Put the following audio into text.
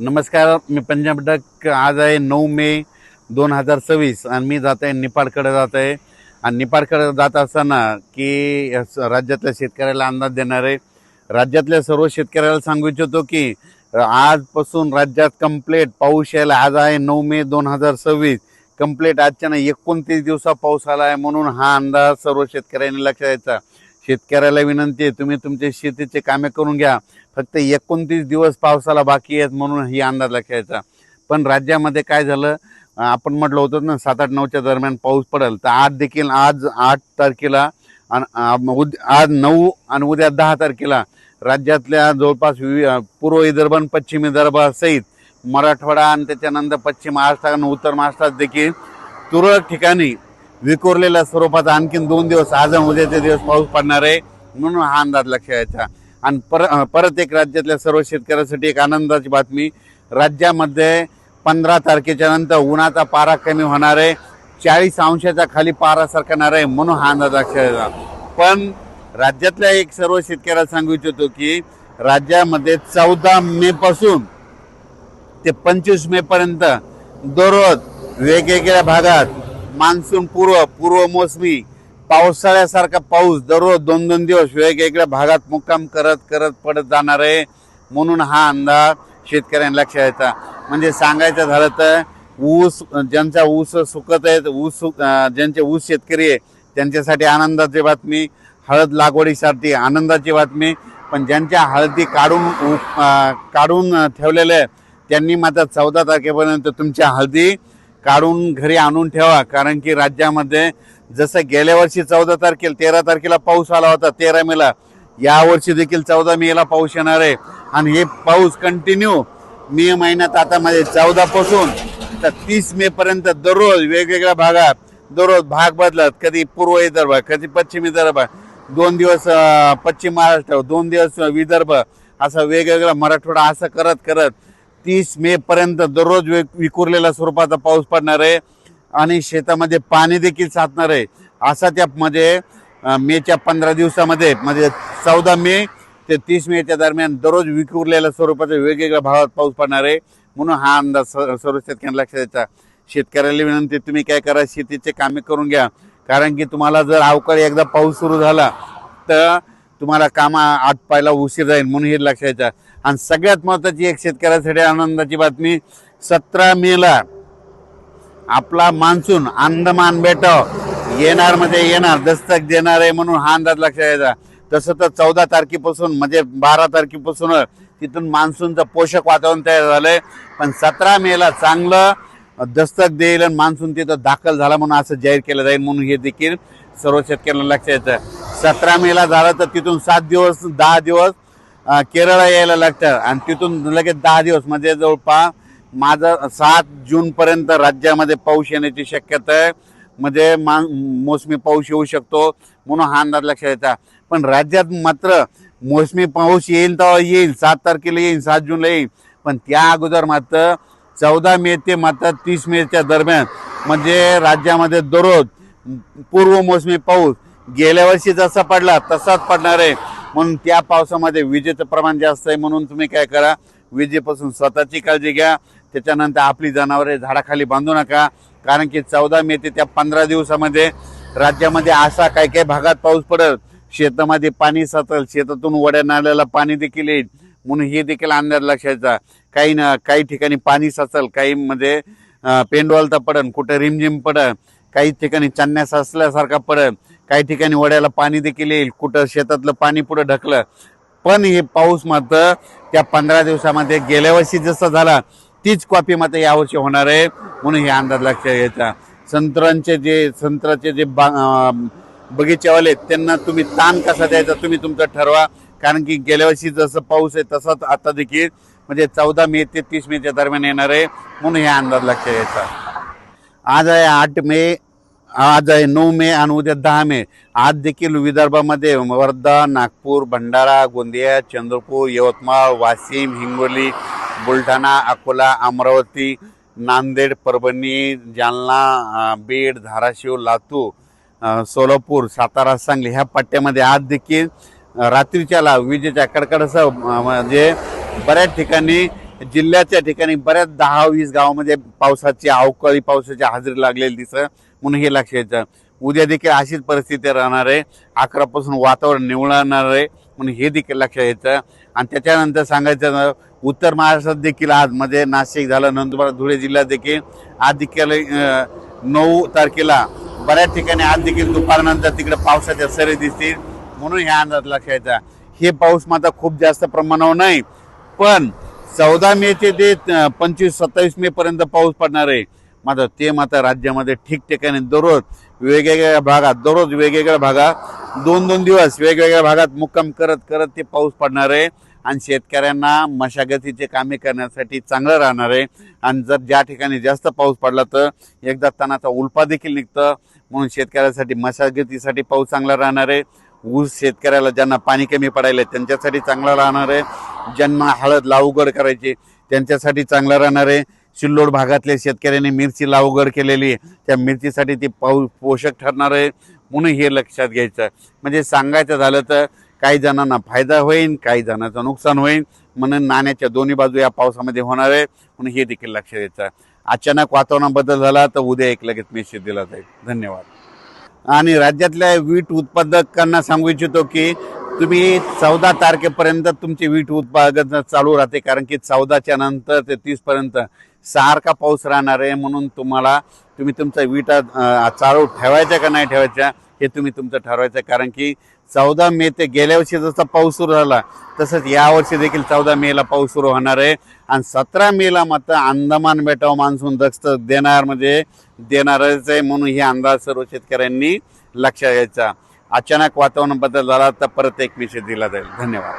नमस्कार, मी पंजाब डक. आज आहे 9 मे 2026 आणि मी जात आहे निपाडकडे जात आहे. आणि निपाडकडे जात असताना की राज्यातल्या शेतकऱ्याला अंदाज देणार आहे. राज्यातल्या सर्व शेतकऱ्याला सांगू इच्छितो की आजपासून राज्यात कंप्लीट पाऊस यायला. आज आहे 9 मे 2026. कंप्लीट आजच्या 29 दिवसा पाऊस आला आहे, म्हणून हा अंदाज सर्व शेतकऱ्यांनी लक्षात द्यायचा. शेतकऱ्याला विनंती आहे, तुम्ही तुमचे शेतीचे कामे करून घ्या. फक्त 29 दिवस पावसाला बाकी आहेत, म्हणून ही अंदाज लक्षात यायचा. पण राज्यामध्ये काय झालं, आपण म्हटलं होतं ना 7-8-9च्या दरम्यान पाऊस पडेल, तर आज देखील आज 8 तारखेला आज 9 आणि उद्या 10 तारखेला राज्यातल्या जवळपास पूर्व विदर्भ आणि पश्चिम विदर्भासहित मराठवाडा आणि त्याच्यानंतर पश्चिम महाराष्ट्र आणि उत्तर महाराष्ट्रात देखील तुरळक ठिकाणी विखुरलेल्या स्वरूपात आणखीन 2 दिवस आज आणि उद्याचे दिवस पाऊस पडणार आहे, म्हणून हा अंदाज लक्षात यायचा. आणि परत एक राज्यातल्या सर्व शेतकऱ्यांसाठी एक आनंदाची बातमी. राज्यामध्ये 15 तारखेच्या नंतर उन्हाचा पारा कमी होणार आहे, 40 अंशाच्या खाली पारा सरकणार आहे, म्हणून हा अंदाज लक्षात यायचा. पण राज्यातल्या एक सर्व शेतकऱ्याला सांगू इच्छितो की राज्यामध्ये 14 मे पासून ते 25 मे पर्यंत दररोज वेगवेगळ्या भागात मान्सून पूर्व मोसमी पावसाळ्यासारखा पाऊस दररोज 2-2 दिवस वेगवेगळ्या भागात मुक्काम करत पडत जाणार आहे, म्हणून हा अंदाज शेतकऱ्यांना लक्षात यायचा. म्हणजे सांगायचं झालं तर ऊस ज्यांचा ऊस सुकत आहेत, ज्यांचे ऊस शेतकरी आहे त्यांच्यासाठी आनंदाची बातमी. हळद लागवडीसाठी आनंदाची बातमी. पण ज्यांच्या हळदी काढून ठेवलेल्या आहेत त्यांनी मात्र 14 तारखेपर्यंत तुमच्या हळदी काढून घरी आणून ठेवा. कारण की राज्यामध्ये जसं गेल्या वर्षी 14 तारखेला 13 तारखेला पाऊस आला होता 13 मेला, यावर्षी देखील 14 मेला पाऊस येणार आहे. आणि हे पाऊस कंटिन्यू मे महिन्यात आता मध्ये 14 पासून तर 30 मे पर्यंत दररोज वेगवेगळ्या भागात दररोज भाग बदलत, कधी पूर्व विदर्भ कधी पश्चिम विदर्भ, 2 दिवस पश्चिम महाराष्ट्र, 2 दिवस विदर्भ, असं वेगवेगळा मराठवाडा, असं करत 30 मे पर्यंत दररोज विखुरलेल्या स्वरूपाचा पाऊस पडणार आहे. आणि शेतामध्ये पाणी देखील साचणार आहे. असा त्यामध्ये मेच्या 15 दिवसामध्ये म्हणजे 14 मे ते 30 मेच्या दरम्यान दररोज विखुरलेल्या स्वरूपाचा वेगवेगळ्या भागात पाऊस पडणार आहे, म्हणून हा अंदाज सर्व शेतकऱ्यांना लक्षात द्यायचा. शेतकऱ्याला विनंती, तुम्ही काय करा, शेतीचे कामे करून घ्या. कारण की तुम्हाला जर अवकाळी एकदा पाऊस सुरू झाला तर तुम्हाला कामा आटपायला उशीर जाईल, म्हणून हे लक्षात द्यायचं. आणि सगळ्यात महत्त्वाची एक शेतकऱ्यासाठी आनंदाची बातमी, 17 मेला आपला मान्सून अंदमान बेटावर येणार दस्तक देणार आहे, म्हणून हा अंदाज लक्षात यायचा. तसं तर 14 तारखेपासून म्हणजे 12 तारखेपासून तिथून मान्सूनचं पोषक वातावरण तयार झालंय. पण 17 मेला चांगलं दस्तक देईल आणि मान्सून तिथं दाखल झाला म्हणून असं जाहीर केलं जाईल, म्हणून हे देखील सर्व शेतकऱ्यांना लक्षात यायचं. 17 मेला झालं तर तिथून 10 दिवस केरळ यायला लागतं आणि तिथून लगेच 10 दिवस म्हणजे जवळपास माझं 7 जूनपर्यंत राज्यामध्ये पाऊस येण्याची शक्यता आहे. म्हणजे मोसमी पाऊस येऊ शकतो, म्हणून हा अंदाज लक्षात यायचा. पण राज्यात मात्र मोसमी पाऊस येईल तेव्हा येईल, 7 तारखेला येईल, 7 जूनला येईल. पण त्या अगोदर मात्र 14 मे ते मात्र 30 मेच्या दरम्यान म्हणजे राज्यामध्ये दररोज पूर्व मोसमी पाऊस गेल्या वर्षी जसा पडला तसाच पडणार आहे. म्हणून त्या पावसामध्ये विजेचं प्रमाण जास्त आहे, म्हणून तुम्ही काय करा, विजेपासून स्वतःची काळजी घ्या. त्याच्यानंतर आपली जनावरे झाडाखाली बांधू नका. कारण की 14 मे ते त्या 15 दिवसामध्ये राज्यामध्ये असा काही भागात पाऊस पडेल, शेतामध्ये पाणी साचेल, शेतातून वड्या नाल्याला पाणी देखील येईल, म्हणून हे देखील अंदाज लक्षायचा. काही ठिकाणी पाणी साचेल, काही मध्ये पेंडवालता पडेल, कुठे रिमझिम पडेल, काही ठिकाणी चन्या साचल्यासारखा पडेल, काही ठिकाणी वड्याला पाणी देखील येईल, कुठं शेतातलं पाणी पुढे ढकलं. पण हे पाऊस मात्र त्या 15 दिवसामध्ये गेल्या वर्षी जसं झाला तीच कॉपी मात्र यावर्षी होणार आहे, म्हणून हे अंदाज लक्षात घ्यायचा. संत्र्याचे जे बगीचेवाले त्यांना तुम्ही ताण कसा द्यायचा तुम्ही तुमचं ठरवा. कारण की गेल्या वर्षी जसं पाऊस आहे तसाच आता देखील म्हणजे 14 मे ते 30 मेच्या दरम्यान येणार आहे, म्हणून हे अंदाज लक्षात घ्यायचा. आज आहे 8 मे, आज आहे 9 मे आणि उद्या 10 मे. आज देखील विदर्भामध्ये वर्धा, नागपूर, भंडारा, गोंदिया, चंद्रपूर, यवतमाळ, वाशिम, हिंगोली, बुलढाणा, अकोला, अमरावती, नांदेड, परभणी, जालना, बीड, धाराशिव, लातूर, सोलापूर, सातारा, सांगली ह्या पट्ट्यामध्ये आज देखील रात्रीच्याला विजेच्या कडकडासह म्हणजे बऱ्याच ठिकाणी जिल्ह्याच्या ठिकाणी बऱ्याच 10-20 गावामध्ये पावसाची अवकाळी पावसाची हजेरी लागलेली दिसत, म्हणून हे लक्ष द्यायचं. उद्या देखील अशीच परिस्थिती राहणार आहे. 11 पासून वातावरण निवळणार आहे, म्हणून हे देखील लक्षात घ्यायचं. आणि त्याच्यानंतर सांगायचं उत्तर महाराष्ट्रात देखील आज मध्ये नाशिक झालं, नंदुरबार, धुळे जिल्ह्यात देखील आज देखील 9 तारखेला बऱ्याच ठिकाणी आज देखील दुपारनंतर तिकडे पावसाच्या सरी दिसतील, म्हणून ह्या अंदाज लक्षात घ्यायचा. हे पाऊस मात्र खूप जास्त प्रमाणावर नाही, पण 14 मे ते 25-27 मे पर्यंत पाऊस पडणार आहे. मात्र ते मात्र राज्यामध्ये ठिकठिकाणी दररोज वेगवेगळ्या भागात 2-2 दिवस वेगवेगळ्या भागात मुक्काम करत करत ते पाऊस पडणार आहे. आणि शेतकऱ्यांना मशागतीचे कामे करण्यासाठी चांगलं राहणार आहे. आणि जर ज्या ठिकाणी जास्त पाऊस पडला तर एकदा तणाचा उल्पा देखील निघतं, म्हणून शेतकऱ्यासाठी मशागतीसाठी पाऊस चांगला राहणार आहे. ऊस शेतकऱ्याला ज्यांना पाणी कमी पडायला त्यांच्यासाठी चांगला राहणार आहे. ज्यांना हळद लागवड करायची त्यांच्यासाठी चांगला राहणार आहे. सिल्लोड भागातल्या शेतकऱ्यांनी मिरची लागवड केलेली आहे, त्या मिरचीसाठी ती पाऊस पोषक ठरणार आहे, म्हणून हे लक्षात घ्यायचं. म्हणजे सांगायचं झालं तर काही जणांना फायदा होईल, काही जणांचं नुकसान होईल, म्हणून नाण्याच्या दोन्ही बाजू या पावसामध्ये होणार आहे, म्हणून हे देखील लक्षात द्यायचं. अचानक वातावरणात बदल झाला तर उद्या एक लगेच मेसेज दिला जाईल. धन्यवाद. आणि राज्यातल्या वीट उत्पादकांना सांगू इच्छितो की तुम्ही 14 तारखेपर्यंत तुमची वीट उत्पादन चालू राहते, कारण की 14च्या नंतर ते 30 पर्यंत सारखा पाऊस राहणार आहे. म्हणून तुम्ही तुमचा वीट चालू ठेवायचा का नाही ठेवायचा हे तुम्ही तुमचं ठरवायचं. कारण की 14 मे ते गेल्या वर्षी जसा पाऊस सुरू झाला तसंच यावर्षी देखील 14 मेला पाऊस सुरू होणार आहे. आणि 17 मेला मात्र अंदमान बेटावर मान्सून दस्त देणारच आहे, म्हणून हे अंदाज सर्व शेतकऱ्यांनी लक्षात घ्यायचा. अचानक वातावरण बदल झाला तर परत एक मेसेज दिला जाईल. धन्यवाद.